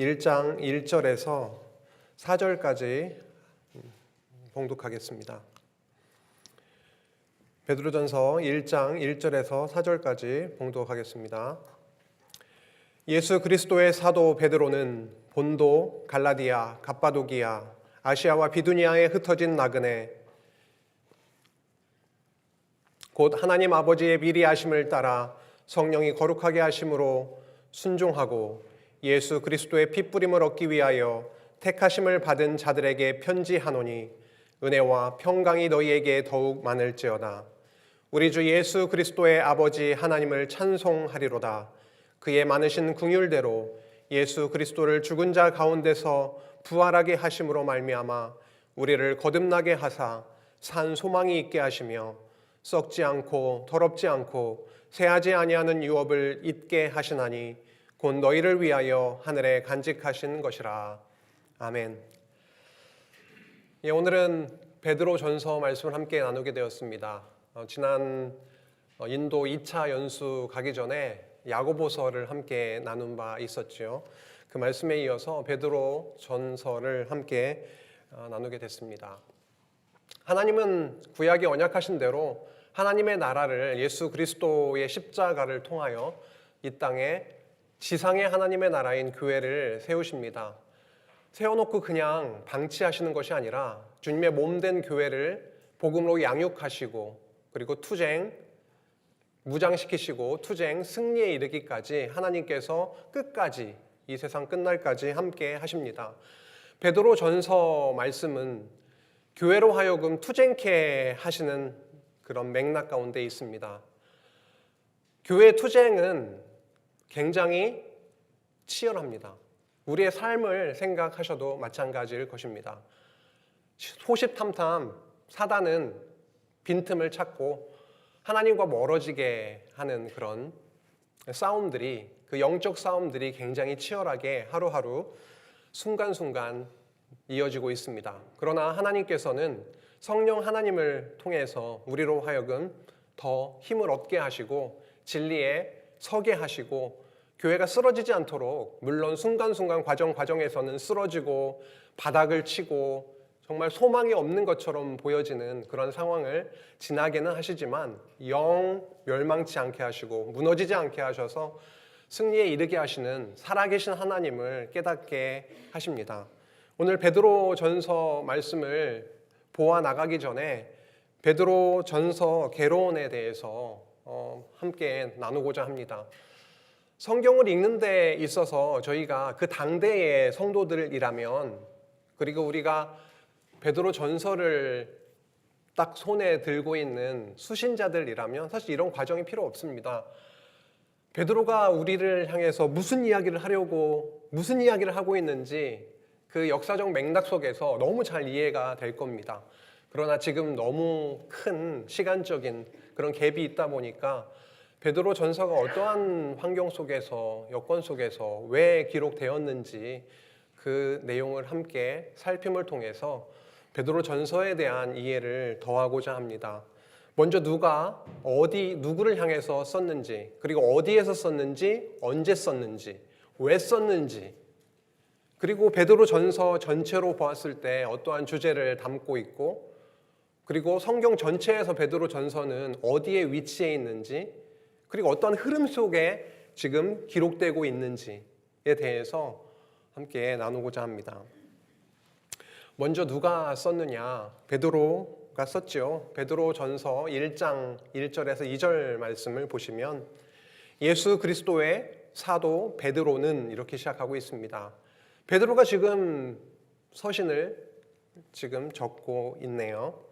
1장 1절에서 4절까지 봉독하겠습니다. 베드로전서 1장 1절에서 4절까지 봉독하겠습니다. 예수 그리스도의 사도 베드로는 본도, 갈라디아, 갑바도기아, 아시아와 비두니아에 흩어진 나그네 곧 하나님 아버지의 미리 하심을 따라 성령이 거룩하게 하심으로 순종하고 예수 그리스도의 핏부림을 얻기 위하여 택하심을 받은 자들에게 편지하노니 은혜와 평강이 너희에게 더욱 많을지어다. 우리 주 예수 그리스도의 아버지 하나님을 찬송하리로다. 그의 많으신 긍휼대로 예수 그리스도를 죽은 자 가운데서 부활하게 하심으로 말미암아 우리를 거듭나게 하사 산 소망이 있게 하시며 썩지 않고 더럽지 않고 새하지 아니하는 유업을 잊게 하시나니 곧 너희를 위하여 하늘에 간직하신 것이라. 아멘. 오늘은 베드로전서 말씀을 함께 나누게 되었습니다. 지난 인도 2차 연수 가기 전에 야고보서를 함께 나눈 바 있었죠. 그 말씀에 이어서 베드로전서를 함께 나누게 됐습니다. 하나님은 구약에 언약하신 대로 하나님의 나라를 예수 그리스도의 십자가를 통하여 이 땅에 지상의 하나님의 나라인 교회를 세우십니다. 세워놓고 그냥 방치하시는 것이 아니라 주님의 몸된 교회를 복음으로 양육하시고 그리고 무장시키시고 투쟁 승리에 이르기까지 하나님께서 끝까지 이 세상 끝날까지 함께 하십니다. 베드로전서 말씀은 교회로 하여금 투쟁케 하시는 그런 맥락 가운데 있습니다. 교회 투쟁은 굉장히 치열합니다. 우리의 삶을 생각하셔도 마찬가지일 것입니다. 호시탐탐 사단은 빈틈을 찾고 하나님과 멀어지게 하는 그런 싸움들이, 그 영적 싸움들이 굉장히 치열하게 하루하루 순간순간 이어지고 있습니다. 그러나 하나님께서는 성령 하나님을 통해서 우리로 하여금 더 힘을 얻게 하시고 진리에 서게 하시고 교회가 쓰러지지 않도록, 물론 순간순간 과정에서는 쓰러지고 바닥을 치고 정말 소망이 없는 것처럼 보여지는 그런 상황을 지나게는 하시지만 영 멸망치 않게 하시고 무너지지 않게 하셔서 승리에 이르게 하시는 살아계신 하나님을 깨닫게 하십니다. 오늘 베드로전서 말씀을 보아 나가기 전에 베드로전서 개론에 대해서 함께 나누고자 합니다. 성경을 읽는 데 있어서 저희가 그 당대의 성도들이라면, 그리고 우리가 베드로전서를 딱 손에 들고 있는 수신자들이라면 사실 이런 과정이 필요 없습니다. 베드로가 우리를 향해서 무슨 이야기를 하고 있는지 그 역사적 맥락 속에서 너무 잘 이해가 될 겁니다. 그러나 지금 너무 큰 시간적인 그런 갭이 있다 보니까 베드로전서가 어떠한 환경 속에서, 여건 속에서 왜 기록되었는지 그 내용을 함께 살핌을 통해서 베드로전서에 대한 이해를 더하고자 합니다. 먼저 누가 누구를 향해서 썼는지, 그리고 어디에서 썼는지, 언제 썼는지, 왜 썼는지, 그리고 베드로전서 전체로 보았을 때 어떠한 주제를 담고 있고, 그리고 성경 전체에서 베드로전서는 어디에 위치해 있는지, 그리고 어떤 흐름 속에 지금 기록되고 있는지에 대해서 함께 나누고자 합니다. 먼저 누가 썼느냐? 베드로가 썼죠. 베드로전서 1장 1절에서 2절 말씀을 보시면 예수 그리스도의 사도 베드로는 이렇게 시작하고 있습니다. 베드로가 지금 서신을 적고 있네요.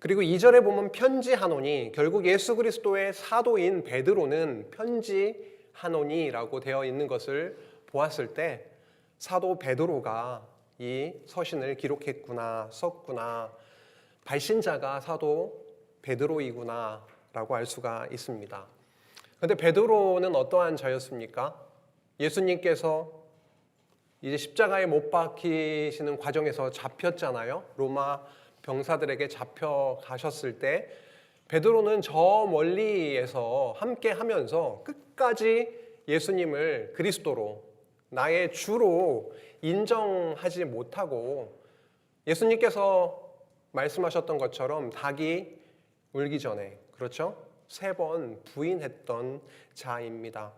그리고 2절에 보면 편지하노니, 결국 예수 그리스도의 사도인 베드로는 편지하노니라고 되어 있는 것을 보았을 때 사도 베드로가 이 서신을 기록했구나, 썼구나, 발신자가 사도 베드로이구나 라고 알 수가 있습니다. 그런데 베드로는 어떠한 자였습니까? 예수님께서 이제 십자가에 못 박히시는 과정에서 잡혔잖아요. 로마 병사들에게 잡혀가셨을 때 베드로는 저 멀리에서 함께 하면서 끝까지 예수님을 그리스도로, 나의 주로 인정하지 못하고 예수님께서 말씀하셨던 것처럼 닭이 울기 전에, 그렇죠? 3번 부인했던 자입니다.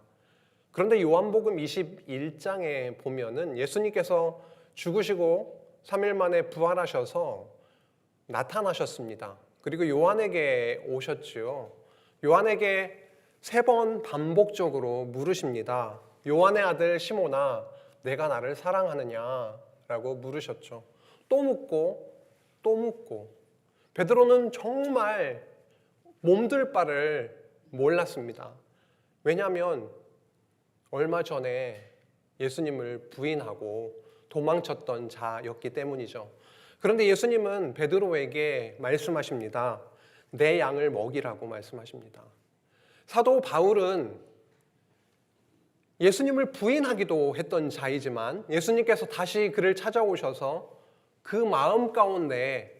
그런데 요한복음 21장에 보면은 예수님께서 죽으시고 3일 만에 부활하셔서 나타나셨습니다. 그리고 요한에게 오셨지요. 요한에게 3번 반복적으로 물으십니다. 요한의 아들 시몬아, 내가 나를 사랑하느냐? 라고 물으셨죠. 또 묻고 또 묻고. 베드로는 정말 몸둘 바를 몰랐습니다. 왜냐하면 얼마 전에 예수님을 부인하고 도망쳤던 자였기 때문이죠. 그런데 예수님은 베드로에게 말씀하십니다. 내 양을 먹이라고 말씀하십니다. 사도 바울은 예수님을 부인하기도 했던 자이지만 예수님께서 다시 그를 찾아오셔서 그 마음 가운데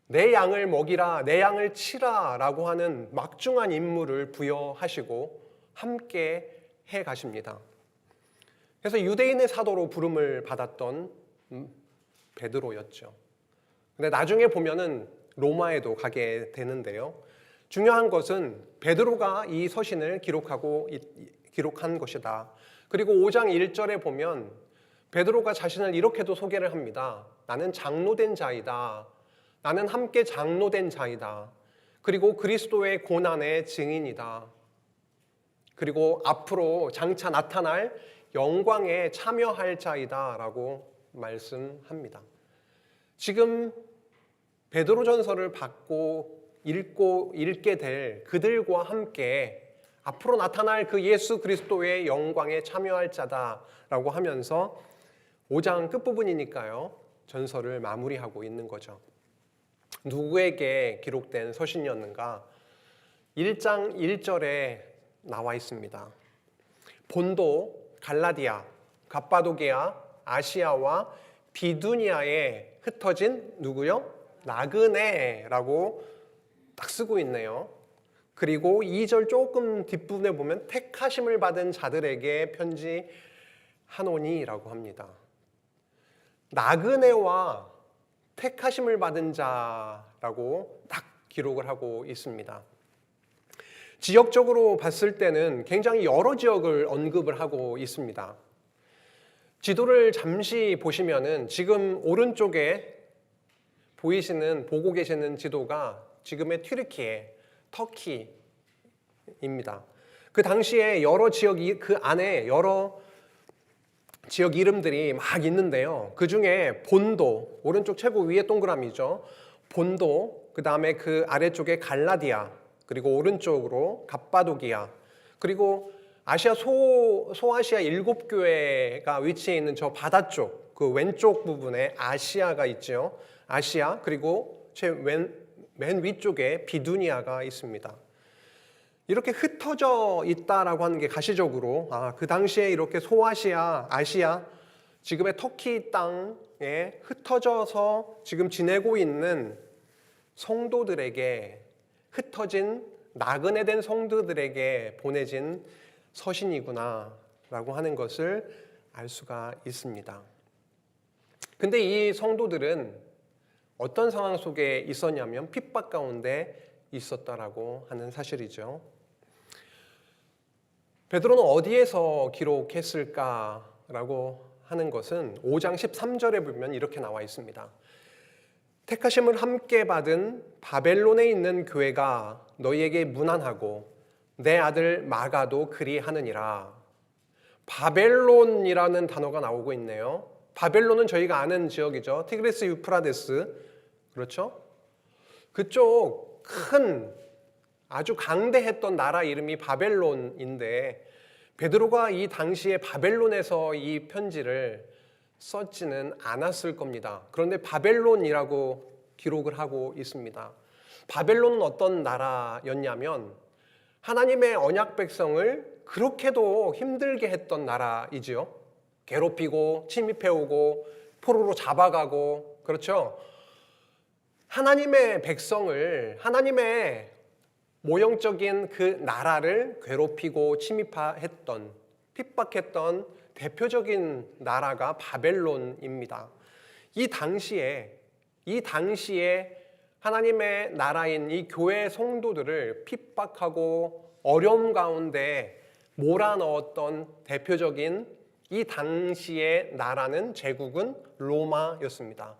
내 양을 먹이라, 내 양을 치라 라고 하는 막중한 임무를 부여하시고 함께 해 가십니다. 그래서 유대인의 사도로 부름을 받았던 베드로였죠. 근데 나중에 보면은 로마에도 가게 되는데요. 중요한 것은 베드로가 이 서신을 기록한 것이다. 그리고 5장 1절에 보면 베드로가 자신을 이렇게도 소개를 합니다. 나는 장로된 자이다. 나는 함께 장로된 자이다. 그리고 그리스도의 고난의 증인이다. 그리고 앞으로 장차 나타날 영광에 참여할 자이다 라고 말씀합니다. 지금 베드로전서를 읽게 될 그들과 함께 앞으로 나타날 그 예수 그리스도의 영광에 참여할 자다라고 하면서 5장 끝부분이니까요. 전서를 마무리하고 있는 거죠. 누구에게 기록된 서신이었는가? 1장 1절에 나와 있습니다. 본도, 갈라디아, 갑바도기아, 아시아와 비두니아에 흩어진 누구요? 나그네라고 딱 쓰고 있네요. 그리고 2절 조금 뒷부분에 보면 택하심을 받은 자들에게 편지하노니라고 합니다. 나그네와 택하심을 받은 자라고 딱 기록을 하고 있습니다. 지역적으로 봤을 때는 굉장히 여러 지역을 언급을 하고 있습니다. 지도를 잠시 보시면은 지금 오른쪽에 보고 계시는 지도가 지금의 튀르키예, 터키입니다. 그 당시에 그 안에 여러 지역 이름들이 막 있는데요. 그 중에 본도, 오른쪽 최고 위에 동그라미죠. 본도, 그 다음에 그 아래쪽에 갈라디아, 그리고 오른쪽으로 갑바도기아, 그리고 소아시아 7교회가 위치해 있는 저 바다 쪽, 그 왼쪽 부분에 아시아가 있죠. 아시아, 그리고 맨 위쪽에 비두니아가 있습니다. 이렇게 흩어져 있다라고 하는 게 가시적으로 그 당시에 이렇게 소아시아, 아시아, 지금의 터키 땅에 흩어져서 지금 지내고 있는 성도들에게 흩어진 나그네된 성도들에게 보내진 서신이구나라고 하는 것을 알 수가 있습니다. 근데 이 성도들은 어떤 상황 속에 있었냐면 핍박 가운데 있었다라고 하는 사실이죠. 베드로는 어디에서 기록했을까라고 하는 것은 5장 13절에 보면 이렇게 나와 있습니다. 택하심을 함께 받은 바벨론에 있는 교회가 너희에게 문안하고 내 아들 마가도 그리하느니라. 바벨론이라는 단어가 나오고 있네요. 바벨론은 저희가 아는 지역이죠. 티그리스 유프라데스, 그렇죠? 그쪽 큰 아주 강대했던 나라 이름이 바벨론인데 베드로가 이 당시에 바벨론에서 이 편지를 썼지는 않았을 겁니다. 그런데 바벨론이라고 기록을 하고 있습니다. 바벨론은 어떤 나라였냐면 하나님의 언약 백성을 그렇게도 힘들게 했던 나라이지요. 괴롭히고 침입해오고 포로로 잡아가고, 그렇죠? 하나님의 백성을, 하나님의 모형적인 그 나라를 괴롭히고 침입했던, 핍박했던 대표적인 나라가 바벨론입니다. 이 당시에 하나님의 나라인 이 교회 성도들을 핍박하고 어려움 가운데 몰아넣었던 대표적인 이 당시의 나라는 제국은 로마였습니다.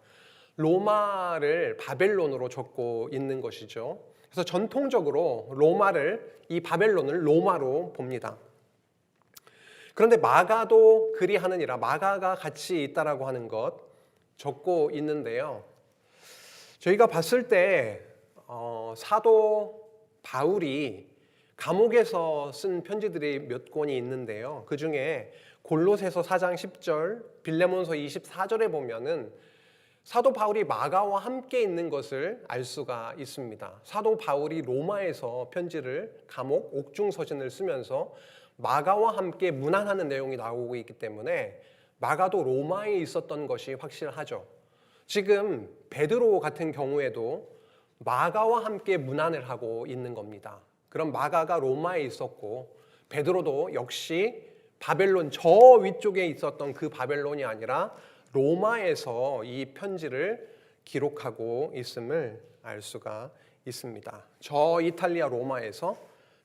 로마를 바벨론으로 적고 있는 것이죠. 그래서 전통적으로 이 바벨론을 로마로 봅니다. 그런데 마가도 그리하느니라, 마가가 같이 있다라고 하는 것 적고 있는데요. 저희가 봤을 때 사도 바울이 감옥에서 쓴 편지들이 몇 권이 있는데요. 그 중에 골로새서 4장 10절, 빌레몬서 24절에 보면은 사도 바울이 마가와 함께 있는 것을 알 수가 있습니다. 사도 바울이 로마에서 감옥 옥중 서신을 쓰면서 마가와 함께 문안하는 내용이 나오고 있기 때문에 마가도 로마에 있었던 것이 확실하죠. 지금 베드로 같은 경우에도 마가와 함께 문안을 하고 있는 겁니다. 그럼 마가가 로마에 있었고 베드로도 역시 바벨론 저 위쪽에 있었던 그 바벨론이 아니라 로마에서 이 편지를 기록하고 있음을 알 수가 있습니다. 저 이탈리아 로마에서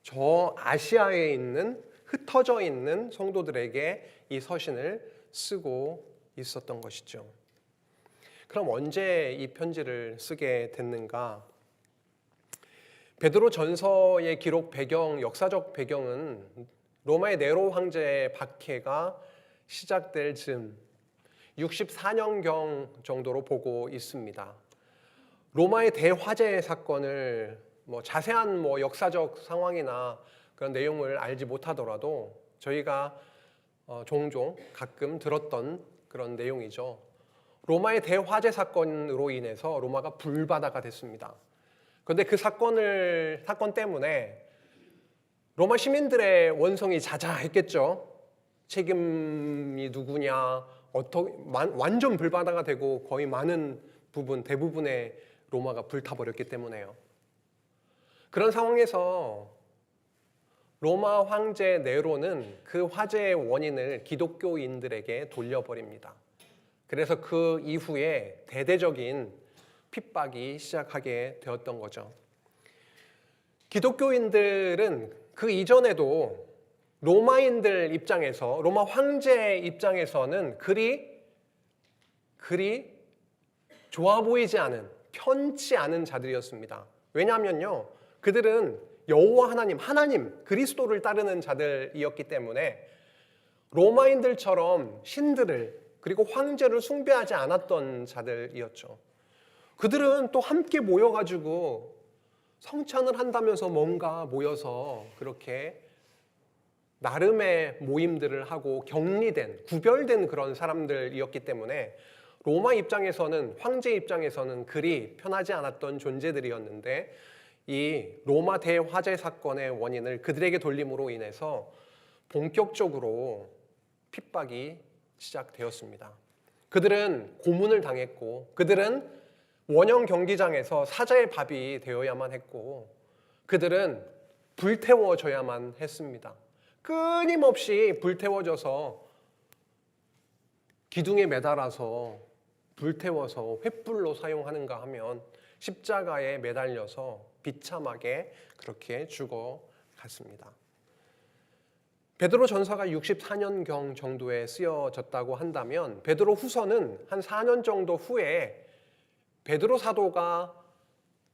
저 아시아에 있는 흩어져 있는 성도들에게 이 서신을 쓰고 있었던 것이죠. 그럼 언제 이 편지를 쓰게 됐는가? 베드로 전서의 기록 역사적 배경은 로마의 네로 황제의 박해가 시작될 즈음 64년경 정도로 보고 있습니다. 로마의 대화재 사건을 자세한 역사적 상황이나 그런 내용을 알지 못하더라도 저희가 종종 가끔 들었던 그런 내용이죠. 로마의 대화재 사건으로 인해서 로마가 불바다가 됐습니다. 그런데 그 사건 때문에 로마 시민들의 원성이 자자했겠죠. 책임이 누구냐, 완전 불바다가 되고 거의 대부분의 로마가 불타버렸기 때문에요. 그런 상황에서 로마 황제 네로는 그 화재의 원인을 기독교인들에게 돌려버립니다. 그래서 그 이후에 대대적인 핍박이 시작하게 되었던 거죠. 기독교인들은 그 이전에도 로마 황제 입장에서는 그리 좋아 보이지 않은, 편치 않은 자들이었습니다. 왜냐하면요, 그들은 여호와 하나님 그리스도를 따르는 자들이었기 때문에 로마인들처럼 신들을 그리고 황제를 숭배하지 않았던 자들이었죠. 그들은 또 함께 모여가지고 성찬을 한다면서 뭔가 모여서 그렇게 나름의 모임들을 하고 구별된 그런 사람들이었기 때문에 로마 입장에서는, 황제 입장에서는 그리 편하지 않았던 존재들이었는데 이 로마 대화재 사건의 원인을 그들에게 돌림으로 인해서 본격적으로 핍박이 시작되었습니다. 그들은 고문을 당했고 그들은 원형 경기장에서 사자의 밥이 되어야만 했고 그들은 불태워져야만 했습니다. 끊임없이 불태워져서 기둥에 매달아서 불태워서 횃불로 사용하는가 하면 십자가에 매달려서 비참하게 그렇게 죽어갔습니다. 베드로 전서가 64년경 정도에 쓰여졌다고 한다면 베드로 후서는 한 4년 정도 후에 베드로 사도가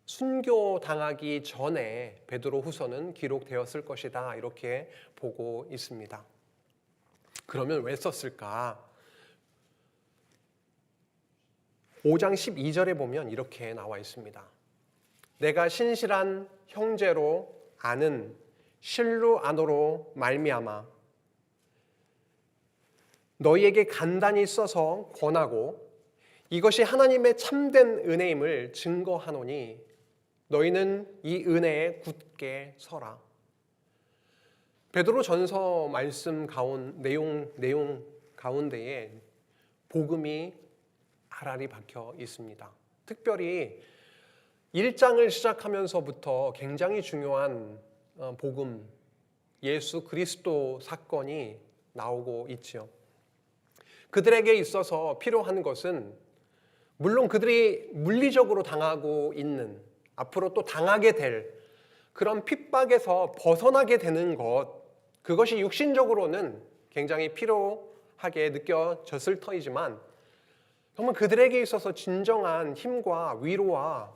순교당하기 전에 베드로 후서는 기록되었을 것이다, 이렇게 보고 있습니다. 그러면 왜 썼을까? 5장 12절에 보면 이렇게 나와 있습니다. 내가 신실한 형제로 아는 실루아노로 말미암아 너희에게 간단히 써서 권하고 이것이 하나님의 참된 은혜임을 증거하노니 너희는 이 은혜에 굳게 서라. 베드로 전서 말씀 내용 가운데에 복음이 알알이 박혀 있습니다. 특별히 1장을 시작하면서부터 굉장히 중요한 복음, 예수 그리스도 사건이 나오고 있죠. 그들에게 있어서 필요한 것은 물론 그들이 물리적으로 당하고 있는, 앞으로 또 당하게 될 그런 핍박에서 벗어나게 되는 것, 그것이 육신적으로는 굉장히 필요하게 느껴졌을 터이지만 정말 그들에게 있어서 진정한 힘과 위로와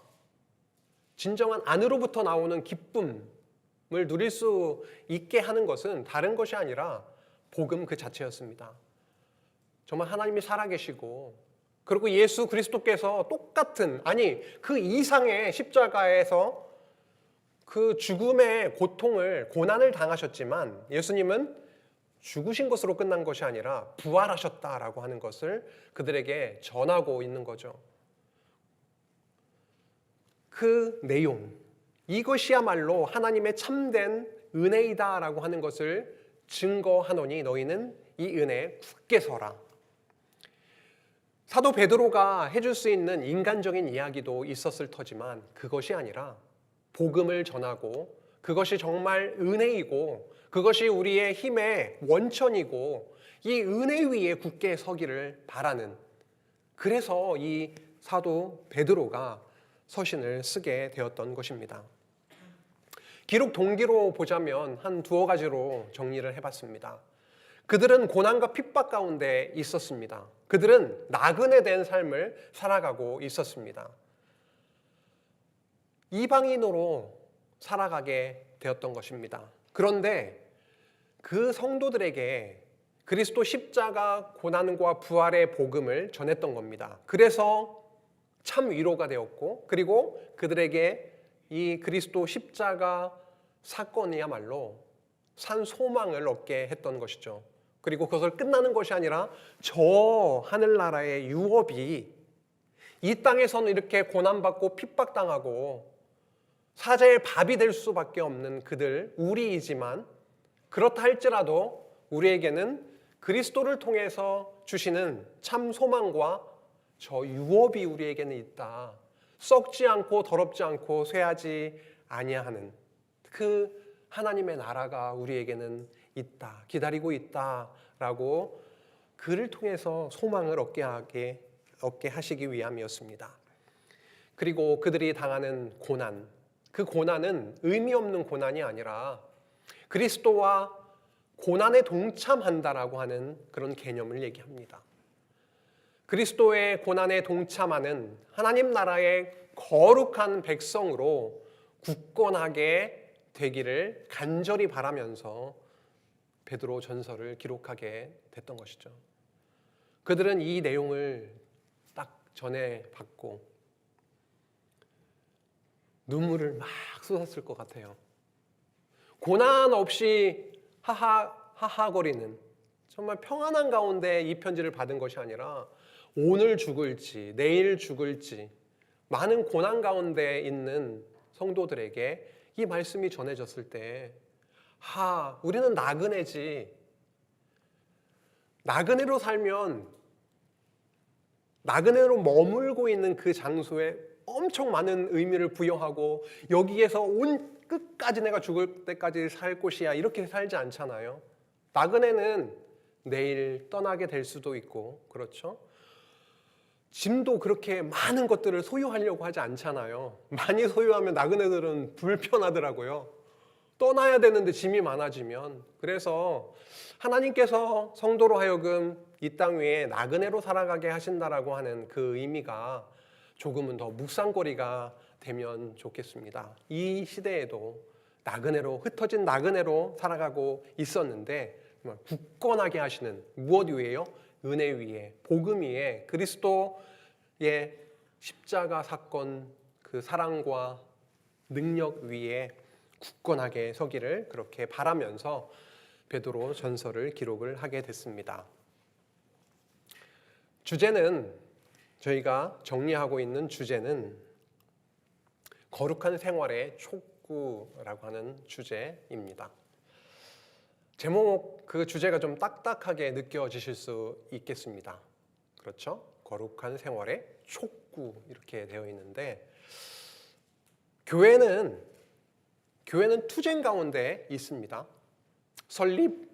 진정한 안으로부터 나오는 기쁨을 누릴 수 있게 하는 것은 다른 것이 아니라 복음 그 자체였습니다. 정말 하나님이 살아계시고, 그리고 예수 그리스도께서 똑같은, 아니 그 이상의 십자가에서 그 죽음의 고통을, 고난을 당하셨지만 예수님은 죽으신 것으로 끝난 것이 아니라 부활하셨다라고 하는 것을 그들에게 전하고 있는 거죠. 그 내용, 이것이야말로 하나님의 참된 은혜이다라고 하는 것을 증거하노니 너희는 이 은혜에 굳게 서라. 사도 베드로가 해줄 수 있는 인간적인 이야기도 있었을 터지만 그것이 아니라 복음을 전하고 그것이 정말 은혜이고 그것이 우리의 힘의 원천이고 이 은혜 위에 굳게 서기를 바라는, 그래서 이 사도 베드로가 서신을 쓰게 되었던 것입니다. 기록 동기로 보자면 한 두어 가지로 정리를 해봤습니다. 그들은 고난과 핍박 가운데 있었습니다. 그들은 나그네 된 삶을 살아가고 있었습니다. 이방인으로 살아가게 되었던 것입니다. 그런데 그 성도들에게 그리스도 십자가 고난과 부활의 복음을 전했던 겁니다. 그래서 참 위로가 되었고, 그리고 그들에게 이 그리스도 십자가 사건이야말로 산 소망을 얻게 했던 것이죠. 그리고 그것을 끝나는 것이 아니라 저 하늘나라의 유업이 이 땅에서는 이렇게 고난받고 핍박당하고 사자의 밥이 될 수밖에 없는 그들, 우리이지만 그렇다 할지라도 우리에게는 그리스도를 통해서 주시는 참 소망과 저 유업이 우리에게는 있다. 썩지 않고 더럽지 않고 쇠하지 아니하는 그 하나님의 나라가 우리에게는 있다, 기다리고 있다라고 그를 통해서 소망을 얻게 하시기 위함이었습니다. 그리고 그들이 당하는 고난, 그 고난은 의미 없는 고난이 아니라 그리스도와 고난에 동참한다라고 하는 그런 개념을 얘기합니다. 그리스도의 고난에 동참하는 하나님 나라의 거룩한 백성으로 굳건하게 되기를 간절히 바라면서 베드로 전서를 기록하게 됐던 것이죠. 그들은 이 내용을 딱 전해 받고 눈물을 막 쏟았을 것 같아요. 고난 없이 하하거리는 정말 평안한 가운데 이 편지를 받은 것이 아니라 오늘 죽을지 내일 죽을지 많은 고난 가운데 있는 성도들에게 이 말씀이 전해졌을 때 우리는 나그네지, 나그네로 살면 나그네로 머물고 있는 그 장소에 엄청 많은 의미를 부여하고 여기에서 온 끝까지 내가 죽을 때까지 살 곳이야 이렇게 살지 않잖아요. 나그네는 내일 떠나게 될 수도 있고, 그렇죠? 짐도 그렇게 많은 것들을 소유하려고 하지 않잖아요. 많이 소유하면 나그네들은 불편하더라고요. 떠나야 되는데 짐이 많아지면. 그래서 하나님께서 성도로 하여금 이 땅 위에 나그네로 살아가게 하신다라고 하는 그 의미가 조금은 더 묵상거리가 되면 좋겠습니다. 이 시대에도 나그네로, 흩어진 나그네로 살아가고 있었는데 정말 굳건하게 하시는, 무엇 위에요? 은혜 위에, 복음 위에, 그리스도의 십자가 사건 그 사랑과 능력 위에 굳건하게 서기를 그렇게 바라면서 베드로 전서를 기록을 하게 됐습니다. 주제는, 저희가 정리하고 있는 주제는 거룩한 생활의 촉구라고 하는 주제입니다. 제목, 그 주제가 좀 딱딱하게 느껴지실 수 있겠습니다. 그렇죠? 거룩한 생활의 촉구 이렇게 되어 있는데 교회는 투쟁 가운데 있습니다. 설립,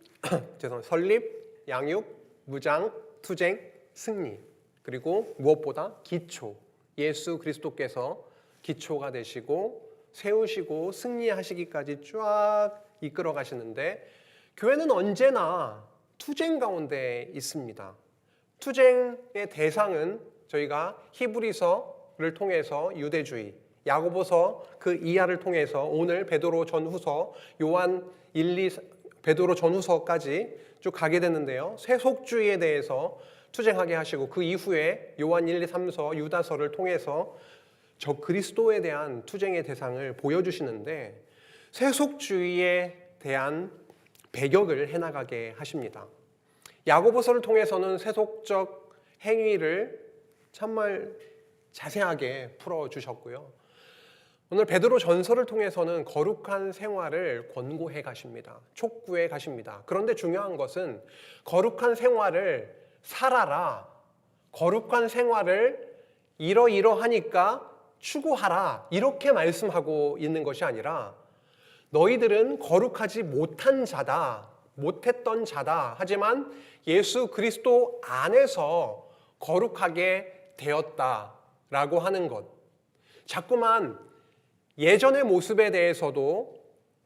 양육, 무장, 투쟁, 승리, 그리고 무엇보다 기초, 예수 그리스도께서 기초가 되시고 세우시고 승리하시기까지 쫙 이끌어 가시는데, 교회는 언제나 투쟁 가운데 있습니다. 투쟁의 대상은 저희가 히브리서를 통해서 유대주의, 야고보서 그 이하를 통해서 오늘 베드로 전후서, 요한 1, 2, 베드로 전후서까지 쭉 가게 되는데요. 세속주의에 대해서 투쟁하게 하시고, 그 이후에 요한 1, 2, 3서, 유다서를 통해서 저 그리스도에 대한 투쟁의 대상을 보여주시는데, 세속주의에 대한 배격을 해나가게 하십니다. 야고보서를 통해서는 세속적 행위를 정말 자세하게 풀어주셨고요. 오늘 베드로 전서를 통해서는 거룩한 생활을 권고해 가십니다. 촉구해 가십니다. 그런데 중요한 것은 거룩한 생활을 살아라, 거룩한 생활을 이러이러하니까 추구하라, 이렇게 말씀하고 있는 것이 아니라, 너희들은 거룩하지 못한 자다, 못했던 자다, 하지만 예수 그리스도 안에서 거룩하게 되었다라고 하는 것. 자꾸만 예전의 모습에 대해서도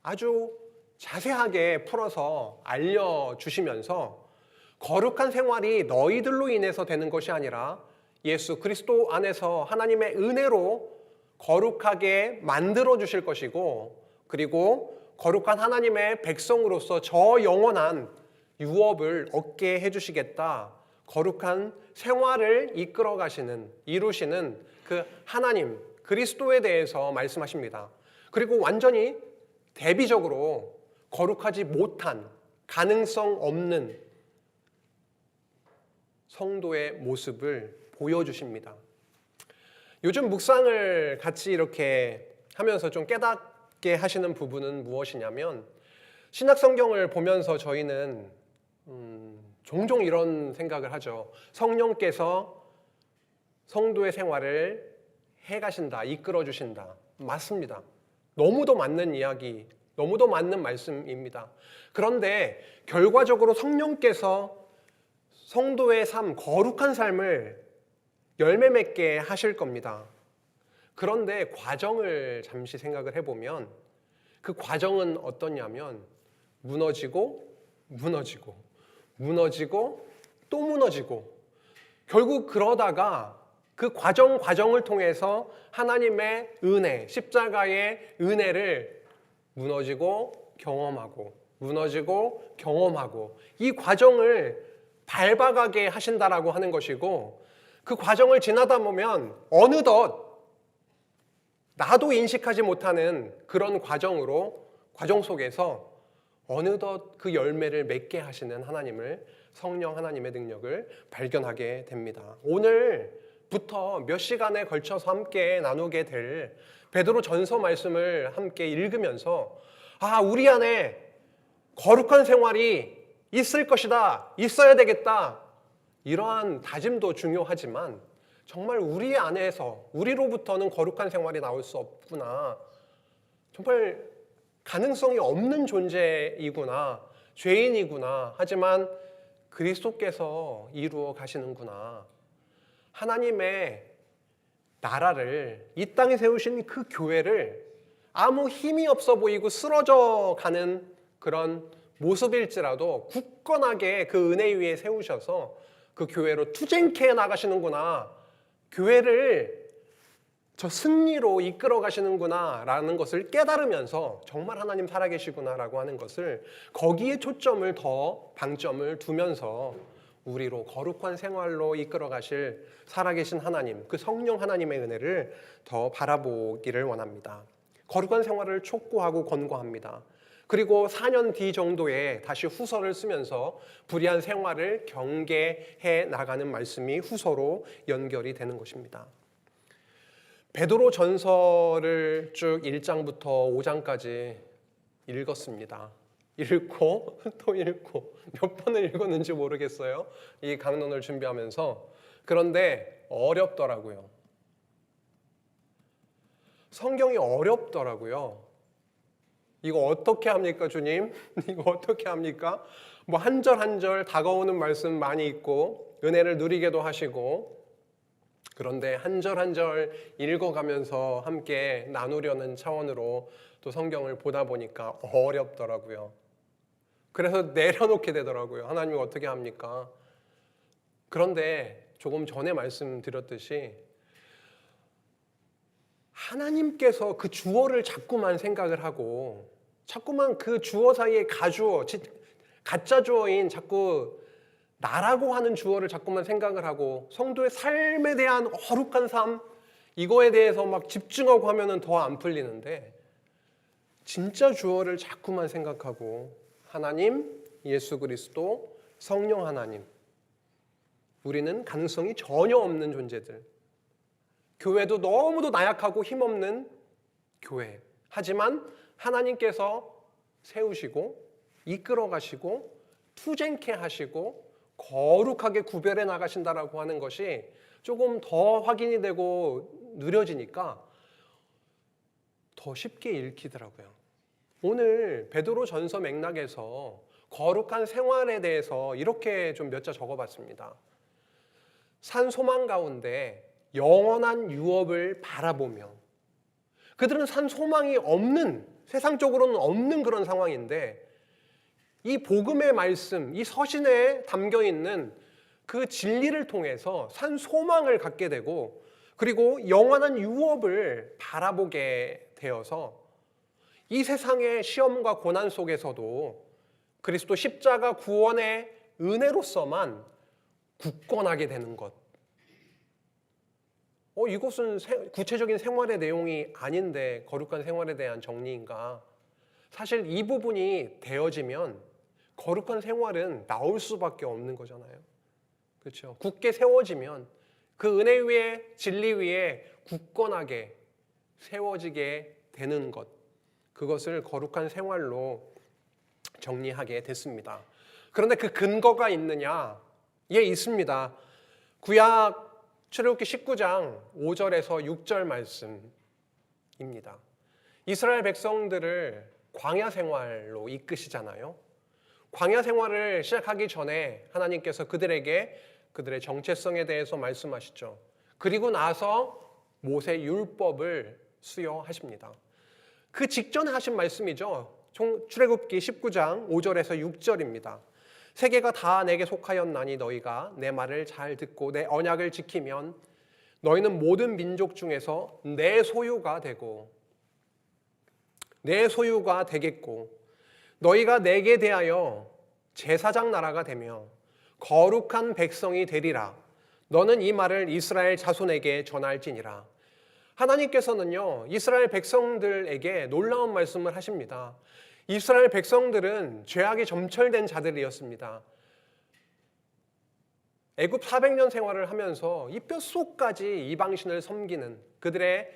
아주 자세하게 풀어서 알려주시면서, 거룩한 생활이 너희들로 인해서 되는 것이 아니라 예수 그리스도 안에서 하나님의 은혜로 거룩하게 만들어 주실 것이고, 그리고 거룩한 하나님의 백성으로서 저 영원한 유업을 얻게 해주시겠다, 거룩한 생활을 이끌어 가시는, 이루시는 그 하나님 그리스도에 대해서 말씀하십니다. 그리고 완전히 대비적으로 거룩하지 못한, 가능성 없는 성도의 모습을 보여주십니다. 요즘 묵상을 같이 이렇게 하면서 좀 깨닫게 하시는 부분은 무엇이냐면, 신약성경을 보면서 저희는 종종 이런 생각을 하죠. 성령께서 성도의 생활을 해가신다, 이끌어주신다. 맞습니다. 너무도 맞는 이야기, 너무도 맞는 말씀입니다. 그런데 결과적으로 성령께서 성도의 삶, 거룩한 삶을 열매 맺게 하실 겁니다. 그런데 과정을 잠시 생각을 해보면, 그 과정은 어떠냐면 무너지고 무너지고 무너지고 또 무너지고, 결국 그러다가 그 과정을 통해서 하나님의 은혜, 십자가의 은혜를 무너지고 경험하고 무너지고 경험하고, 이 과정을 밟아가게 하신다라고 하는 것이고, 그 과정을 지나다 보면 어느덧 나도 인식하지 못하는 그런 과정 속에서 어느덧 그 열매를 맺게 하시는 하나님을, 성령 하나님의 능력을 발견하게 됩니다. 오늘부터 몇 시간에 걸쳐서 함께 나누게 될 베드로 전서 말씀을 함께 읽으면서, 우리 안에 거룩한 생활이 있을 것이다, 있어야 되겠다, 이러한 다짐도 중요하지만, 정말 우리 안에서, 우리로부터는 거룩한 생활이 나올 수 없구나, 정말 가능성이 없는 존재이구나, 죄인이구나, 하지만 그리스도께서 이루어 가시는구나, 하나님의 나라를, 이 땅에 세우신 그 교회를 아무 힘이 없어 보이고 쓰러져 가는 그런 모습일지라도 굳건하게 그 은혜 위에 세우셔서 그 교회로 투쟁케 나가시는구나, 교회를 저 승리로 이끌어 가시는구나 라는 것을 깨달으면서, 정말 하나님 살아계시구나 라고 하는 것을, 거기에 초점을 더 방점을 두면서 우리로 거룩한 생활로 이끌어 가실 살아계신 하나님, 그 성령 하나님의 은혜를 더 바라보기를 원합니다. 거룩한 생활을 촉구하고 권고합니다. 그리고 4년 뒤 정도에 다시 후서를 쓰면서 불의한 생활을 경계해 나가는 말씀이 후서로 연결이 되는 것입니다. 베드로 전서를 쭉 1장부터 5장까지 읽었습니다. 읽고 또 읽고 몇 번을 읽었는지 모르겠어요, 이 강론을 준비하면서. 그런데 어렵더라고요. 성경이 어렵더라고요. 이거 어떻게 합니까, 주님? 이거 어떻게 합니까? 뭐 한 절 한 절 다가오는 말씀 많이 있고 은혜를 누리게도 하시고, 그런데 한 절 한 절 읽어가면서 함께 나누려는 차원으로 또 성경을 보다 보니까 어렵더라고요. 그래서 내려놓게 되더라고요. 하나님이 어떻게 합니까? 그런데 조금 전에 말씀드렸듯이 하나님께서 그 주어를 자꾸만 생각을 하고 자꾸만 그 주어 사이에 가주어, 가짜 주어인 자꾸 나라고 하는 주어를 자꾸만 생각을 하고 성도의 삶에 대한 거룩한 삶, 이거에 대해서 막 집중하고 하면은 더 안 풀리는데, 진짜 주어를 자꾸만 생각하고 하나님, 예수 그리스도, 성령 하나님, 우리는 가능성이 전혀 없는 존재들, 교회도 너무도 나약하고 힘없는 교회, 하지만 하나님께서 세우시고 이끌어 가시고 투쟁케 하시고 거룩하게 구별해 나가신다라고 하는 것이 조금 더 확인이 되고 누려지니까 더 쉽게 읽히더라고요. 오늘 베드로 전서 맥락에서 거룩한 생활에 대해서 이렇게 좀 몇 자 적어봤습니다. 산 소망 가운데 영원한 유업을 바라보며, 그들은 산 소망이 없는, 세상적으로는 없는 그런 상황인데 이 복음의 말씀, 이 서신에 담겨 있는 그 진리를 통해서 산 소망을 갖게 되고, 그리고 영원한 유업을 바라보게 되어서 이 세상의 시험과 고난 속에서도 그리스도 십자가 구원의 은혜로서만 굳건하게 되는 것. 이것은 구체적인 생활의 내용이 아닌데 거룩한 생활에 대한 정리인가? 사실 이 부분이 되어지면 거룩한 생활은 나올 수밖에 없는 거잖아요. 그렇죠? 굳게 세워지면 그 은혜 위에, 진리 위에 굳건하게 세워지게 되는 것, 그것을 거룩한 생활로 정리하게 됐습니다. 그런데 그 근거가 있느냐? 예, 있습니다. 구약 출애굽기 19장 5절에서 6절 말씀입니다. 이스라엘 백성들을 광야 생활로 이끄시잖아요. 광야 생활을 시작하기 전에 하나님께서 그들에게 그들의 정체성에 대해서 말씀하시죠. 그리고 나서 모세 율법을 수여하십니다. 그 직전에 하신 말씀이죠. 출애굽기 19장 5절에서 6절입니다. 세계가 다 내게 속하였나니 너희가 내 말을 잘 듣고 내 언약을 지키면 너희는 모든 민족 중에서 내 소유가 되고 내 소유가 되겠고 너희가 내게 대하여 제사장 나라가 되며 거룩한 백성이 되리라. 너는 이 말을 이스라엘 자손에게 전할지니라. 하나님께서는요, 이스라엘 백성들에게 놀라운 말씀을 하십니다. 이스라엘 백성들은 죄악이 점철된 자들이었습니다. 애굽 400년 생활을 하면서 이 뼛속까지 이방신을 섬기는 그들의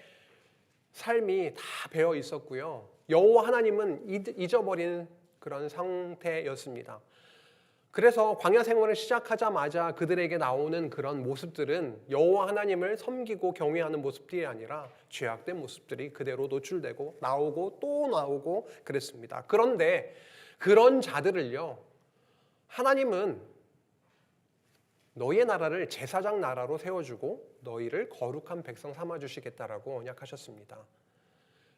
삶이 다 배어 있었고요. 여호와 하나님은 잊어버린 그런 상태였습니다. 그래서 광야 생활을 시작하자마자 그들에게 나오는 그런 모습들은 여호와 하나님을 섬기고 경외하는 모습들이 아니라 죄악된 모습들이 그대로 노출되고 나오고 또 나오고 그랬습니다. 그런데 그런 자들을요, 하나님은 너희의 나라를 제사장 나라로 세워주고 너희를 거룩한 백성 삼아주시겠다라고 언약하셨습니다.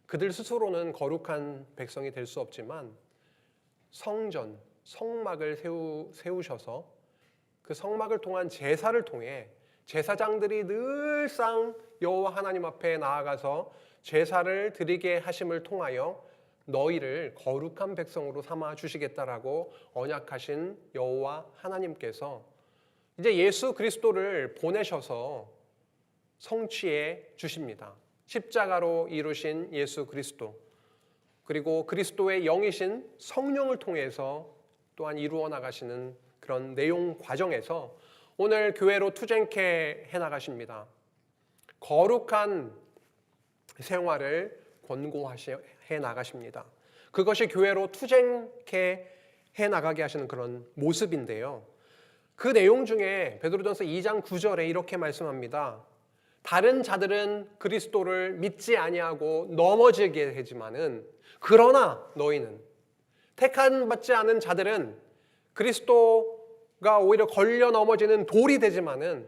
그들 스스로는 거룩한 백성이 될 수 없지만 성전, 성막을 세우셔서 그 성막을 통한 제사를 통해 제사장들이 늘상 여호와 하나님 앞에 나아가서 제사를 드리게 하심을 통하여 너희를 거룩한 백성으로 삼아 주시겠다라고 언약하신 여호와 하나님께서 이제 예수 그리스도를 보내셔서 성취해 주십니다. 십자가로 이루신 예수 그리스도, 그리고 그리스도의 영이신 성령을 통해서 또한 이루어 나가시는 그런 내용 과정에서 오늘 교회로 투쟁케 해나가십니다. 거룩한 생활을 권고해 나가십니다. 그것이 교회로 투쟁케 해나가게 하시는 그런 모습인데요. 그 내용 중에 베드로전서 2장 9절에 이렇게 말씀합니다. 다른 자들은 그리스도를 믿지 아니하고 넘어지게 되지만은 그러나 너희는 택함 받지 않은 자들은 그리스도가 오히려 걸려 넘어지는 돌이 되지만은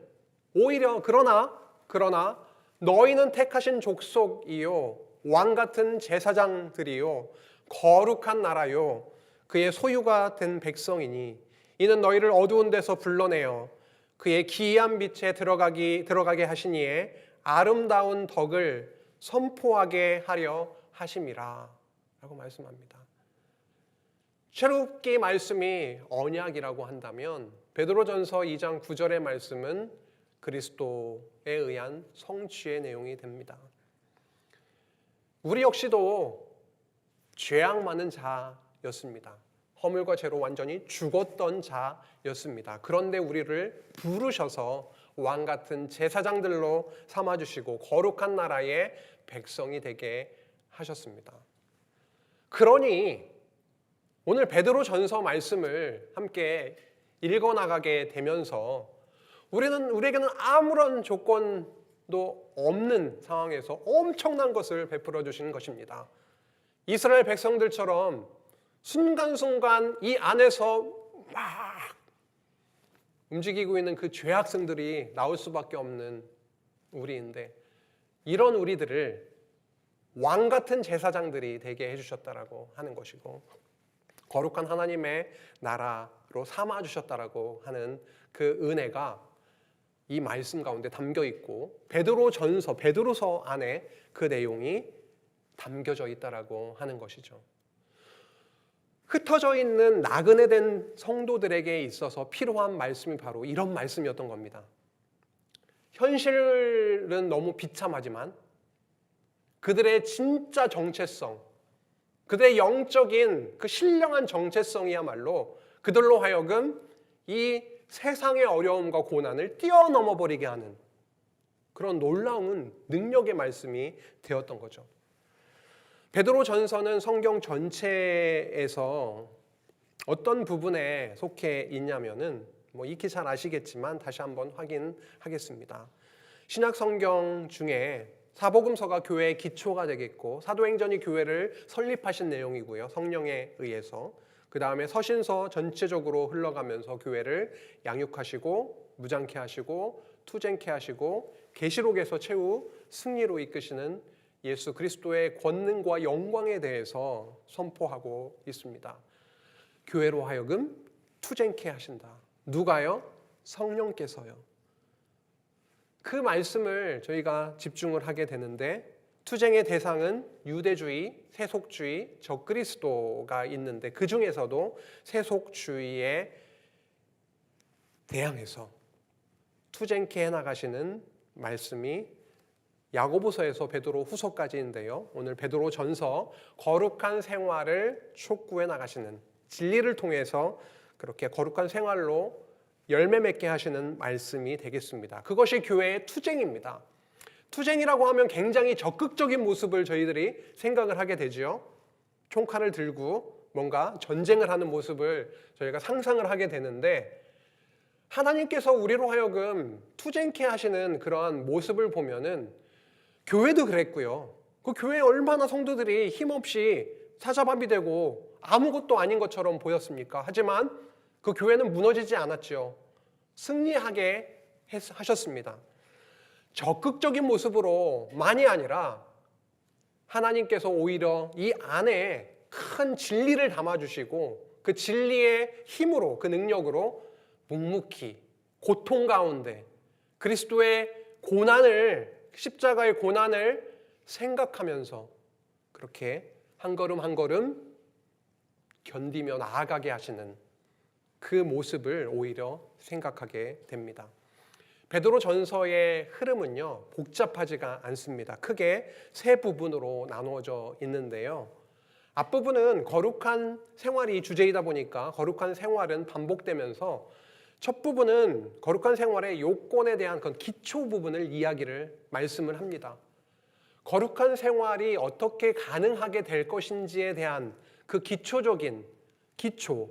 오히려 그러나 너희는 택하신 족속이요 왕 같은 제사장들이요 거룩한 나라요 그의 소유가 된 백성이니 이는 너희를 어두운 데서 불러내어 그의 기이한 빛에 들어가게 하시니에 아름다운 덕을 선포하게 하려 하심이라 라고 말씀합니다. 새롭게 말씀이 언약이라고 한다면 베드로전서 2장 9절의 말씀은 그리스도에 의한 성취의 내용이 됩니다. 우리 역시도 죄악 많은 자였습니다. 허물과 죄로 완전히 죽었던 자였습니다. 그런데 우리를 부르셔서 왕 같은 제사장들로 삼아주시고 거룩한 나라의 백성이 되게 하셨습니다. 그러니 오늘 베드로전서 말씀을 함께 읽어나가게 되면서 우리에게는 아무런 조건도 없는 상황에서 엄청난 것을 베풀어 주시는 것입니다. 이스라엘 백성들처럼 순간순간 이 안에서 막 움직이고 있는 그 죄악성들이 나올 수밖에 없는 우리인데 이런 우리들을 왕 같은 제사장들이 되게 해주셨다라고 하는 것이고 거룩한 하나님의 나라로 삼아 주셨다라고 하는 그 은혜가 이 말씀 가운데 담겨 있고 베드로서 안에 그 내용이 담겨져 있다라고 하는 것이죠. 흩어져 있는 나그네 된 성도들에게 있어서 필요한 말씀이 바로 이런 말씀이었던 겁니다. 현실은 너무 비참하지만 그들의 진짜 정체성, 그들의 영적인 그 신령한 정체성이야말로 그들로 하여금 이 세상의 어려움과 고난을 뛰어넘어 버리게 하는 그런 놀라운 능력의 말씀이 되었던 거죠. 베드로전서는 성경 전체에서 어떤 부분에 속해 있냐면은 익히 잘 아시겠지만 다시 한번 확인하겠습니다. 신약 성경 중에 사복음서가 교회의 기초가 되겠고 사도행전이 교회를 설립하신 내용이고요. 성령에 의해서. 그 다음에 서신서 전체적으로 흘러가면서 교회를 양육하시고 무장케 하시고 투쟁케 하시고 계시록에서 최후 승리로 이끄시는 예수 그리스도의 권능과 영광에 대해서 선포하고 있습니다. 교회로 하여금 투쟁케 하신다. 누가요? 성령께서요. 그 말씀을 저희가 집중을 하게 되는데 투쟁의 대상은 유대주의, 세속주의, 적그리스도가 있는데 그 중에서도 세속주의에 대항해서 투쟁케 해나가시는 말씀이 야고보서에서 베드로 후서까지인데요. 오늘 베드로 전서 거룩한 생활을 촉구해 나가시는 진리를 통해서 그렇게 거룩한 생활로 열매 맺게 하시는 말씀이 되겠습니다. 그것이 교회의 투쟁입니다. 투쟁이라고 하면 굉장히 적극적인 모습을 저희들이 생각을 하게 되죠. 총칼을 들고 뭔가 전쟁을 하는 모습을 저희가 상상을 하게 되는데 하나님께서 우리로 하여금 투쟁케 하시는 그러한 모습을 보면은 교회도 그랬고요. 그 교회에 얼마나 성도들이 힘없이 사자밥이 되고 아무것도 아닌 것처럼 보였습니까? 하지만 그 교회는 무너지지 않았죠. 승리하게 하셨습니다. 적극적인 모습으로 만이 아니라 하나님께서 오히려 이 안에 큰 진리를 담아주시고 그 진리의 힘으로 그 능력으로 묵묵히 고통 가운데 그리스도의 고난을 십자가의 고난을 생각하면서 그렇게 한 걸음 한 걸음 견디며 나아가게 하시는 그 모습을 오히려 생각하게 됩니다. 베드로 전서의 흐름은요 복잡하지가 않습니다. 크게 세 부분으로 나누어져 있는데요. 앞부분은 거룩한 생활이 주제이다 보니까 거룩한 생활은 반복되면서 첫 부분은 거룩한 생활의 요건에 대한 그 기초 부분을 말씀을 합니다. 거룩한 생활이 어떻게 가능하게 될 것인지에 대한 그 기초적인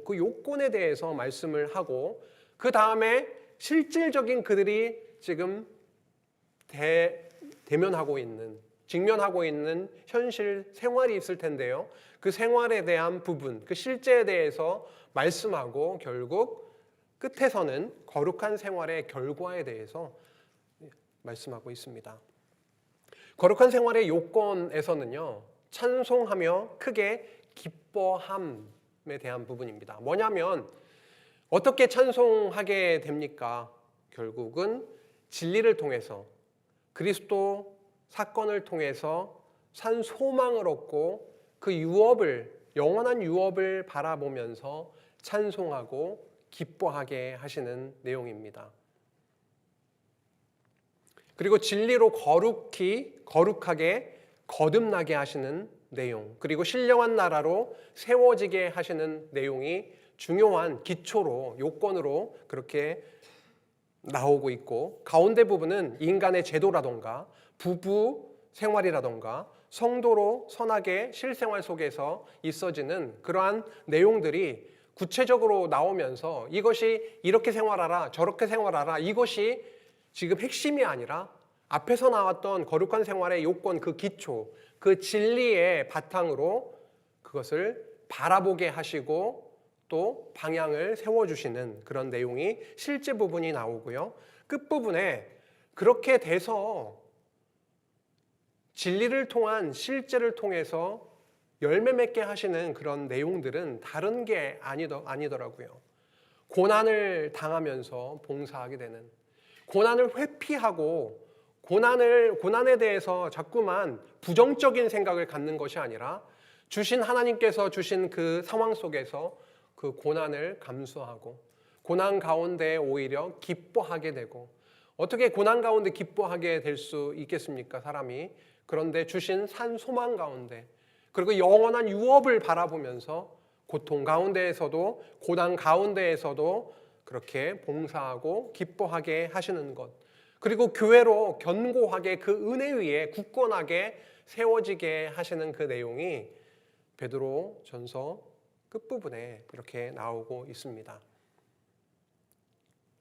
그 요건에 대해서 말씀을 하고 그 다음에 실질적인 그들이 지금 대면하고 있는 직면하고 있는 현실 생활이 있을 텐데요. 그 생활에 대한 부분, 그 실제에 대해서 말씀하고 결국 끝에서는 거룩한 생활의 결과에 대해서 말씀하고 있습니다. 거룩한 생활의 요건에서는요, 찬송하며 크게 기뻐함에 대한 부분입니다. 뭐냐면 어떻게 찬송하게 됩니까? 결국은 진리를 통해서 그리스도 사건을 통해서 산 소망을 얻고 그 유업을, 영원한 유업을 바라보면서 찬송하고 기뻐하게 하시는 내용입니다. 그리고 진리로 거룩하게 거듭나게 하시는 내용, 그리고 신령한 나라로 세워지게 하시는 내용이 중요한 기초로, 요건으로 그렇게 나오고 있고, 가운데 부분은 인간의 제도라던가 부부 생활이라던가 성도로 선하게 실생활 속에서 있어지는 그러한 내용들이 구체적으로 나오면서 이것이 이렇게 생활하라, 저렇게 생활하라, 이것이 지금 핵심이 아니라 앞에서 나왔던 거룩한 생활의 요건, 그 기초, 그 진리의 바탕으로 그것을 바라보게 하시고 또 방향을 세워주시는 그런 내용이 실제 부분이 나오고요. 끝부분에 그렇게 돼서 진리를 통한 실제를 통해서 열매 맺게 하시는 그런 내용들은 다른 게 아니더라고요. 고난을 당하면서 봉사하게 되는, 고난을 회피하고 고난에 대해서 자꾸만 부정적인 생각을 갖는 것이 아니라 주신 하나님께서 주신 그 상황 속에서 그 고난을 감수하고 고난 가운데 오히려 기뻐하게 되고, 어떻게 고난 가운데 기뻐하게 될 수 있겠습니까, 사람이? 그런데 주신 산 소망 가운데, 그리고 영원한 유업을 바라보면서 고통 가운데에서도 고난 가운데에서도 그렇게 봉사하고 기뻐하게 하시는 것, 그리고 교회로 견고하게 그 은혜 위에 굳건하게 세워지게 하시는 그 내용이 베드로 전서 끝부분에 이렇게 나오고 있습니다.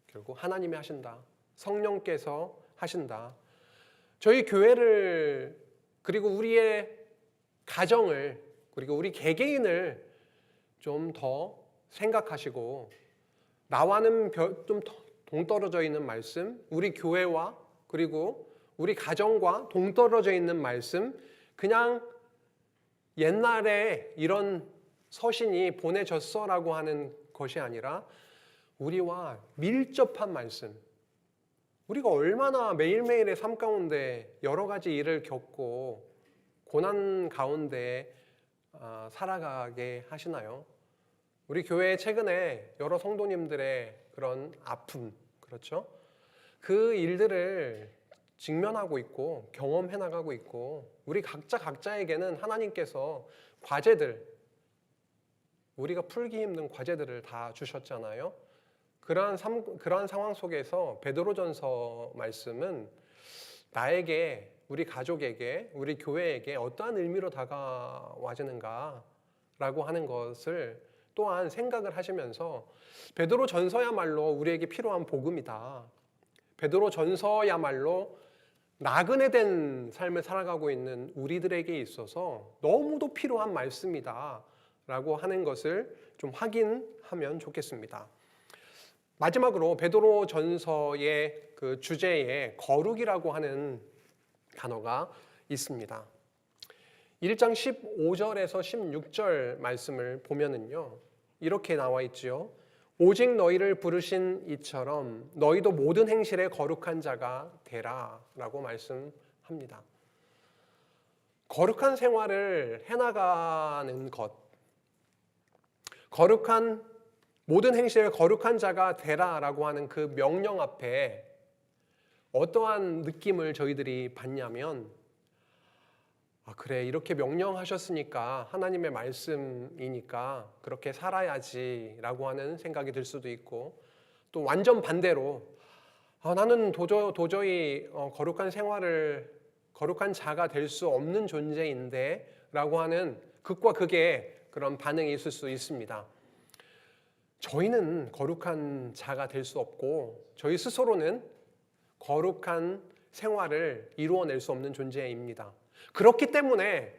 결국 하나님이 하신다, 성령께서 하신다. 저희 교회를, 그리고 우리의 가정을, 그리고 우리 개개인을 좀 더 생각하시고 나와는 좀 동떨어져 있는 말씀, 우리 교회와 그리고 우리 가정과 동떨어져 있는 말씀, 그냥 옛날에 이런 서신이 보내졌어라고 하는 것이 아니라 우리와 밀접한 말씀, 우리가 얼마나 매일매일의 삶 가운데 여러 가지 일을 겪고 고난 가운데 살아가게 하시나요? 우리 교회에 최근에 여러 성도님들의 그런 아픔, 그렇죠? 그 일들을 직면하고 있고 경험해 나가고 있고, 우리 각자에게는 하나님께서 과제들, 우리가 풀기 힘든 과제들을 다 주셨잖아요. 그러한 상황 속에서 베드로전서 말씀은 나에게, 우리 가족에게, 우리 교회에게 어떠한 의미로 다가와지는가 라고 하는 것을 또한 생각을 하시면서, 베드로전서야말로 우리에게 필요한 복음이다, 베드로전서야말로 나그네된 삶을 살아가고 있는 우리들에게 있어서 너무도 필요한 말씀이다 라고 하는 것을 좀 확인하면 좋겠습니다. 마지막으로 베드로전서의 그 주제에 거룩이라고 하는 단어가 있습니다. 1장 15절에서 16절 말씀을 보면은요, 이렇게 나와 있지요. 오직 너희를 부르신 이처럼 너희도 모든 행실에 거룩한 자가 되라 라고 말씀합니다. 거룩한 생활을 해나가는 것, 모든 행실에 거룩한 자가 되라 라고 하는 그 명령 앞에 어떠한 느낌을 저희들이 받냐면, 그래, 이렇게 명령하셨으니까 하나님의 말씀이니까 그렇게 살아야지 라고 하는 생각이 들 수도 있고, 또 완전 반대로 나는 도저히 거룩한 자가 될 수 없는 존재인데 라고 하는 극과 극의 그런 반응이 있을 수 있습니다. 저희는 거룩한 자가 될 수 없고 저희 스스로는 거룩한 생활을 이루어낼 수 없는 존재입니다. 그렇기 때문에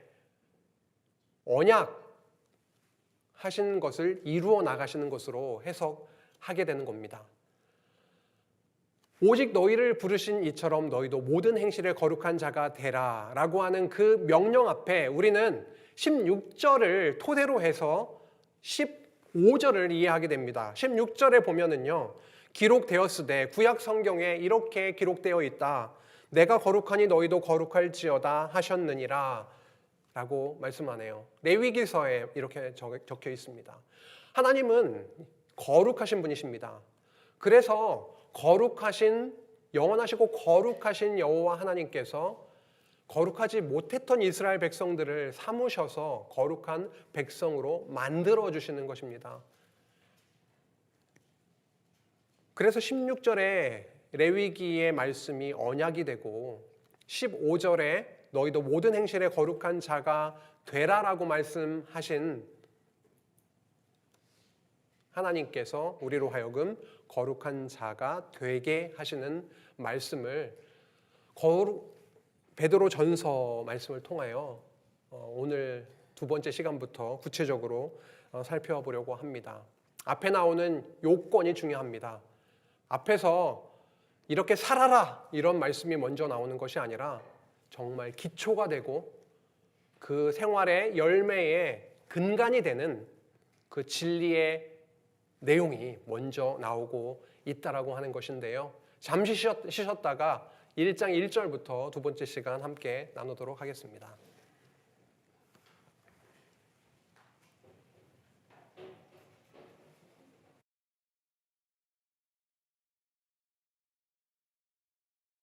언약 하신 것을 이루어 나가시는 것으로 해석하게 되는 겁니다. 오직 너희를 부르신 이처럼 너희도 모든 행실에 거룩한 자가 되라 라고 하는 그 명령 앞에 우리는 16절을 토대로 해서 15절을 이해하게 됩니다. 16절에 보면은요, 기록되었으되 구약 성경에 이렇게 기록되어 있다. 내가 거룩하니 너희도 거룩할지어다 하셨느니라 라고 말씀하네요. 레위기서에 이렇게 적혀 있습니다. 하나님은 거룩하신 분이십니다. 그래서 거룩하신, 영원하시고 거룩하신 여호와 하나님께서 거룩하지 못했던 이스라엘 백성들을 삼으셔서 거룩한 백성으로 만들어 주시는 것입니다. 그래서 16절에 레위기의 말씀이 언약이 되고 15절에 너희도 모든 행실에 거룩한 자가 되라라고 말씀하신 하나님께서 우리로 하여금 거룩한 자가 되게 하시는 말씀을 베드로 전서 말씀을 통하여 오늘 두 번째 시간부터 구체적으로 살펴보려고 합니다. 앞에 나오는 요건이 중요합니다. 앞에서 이렇게 살아라 이런 말씀이 먼저 나오는 것이 아니라 정말 기초가 되고 그 생활의 열매의 근간이 되는 그 진리의 내용이 먼저 나오고 있다라고 하는 것인데요. 잠시 쉬셨다가 1장 1절부터 두 번째 시간 함께 나누도록 하겠습니다.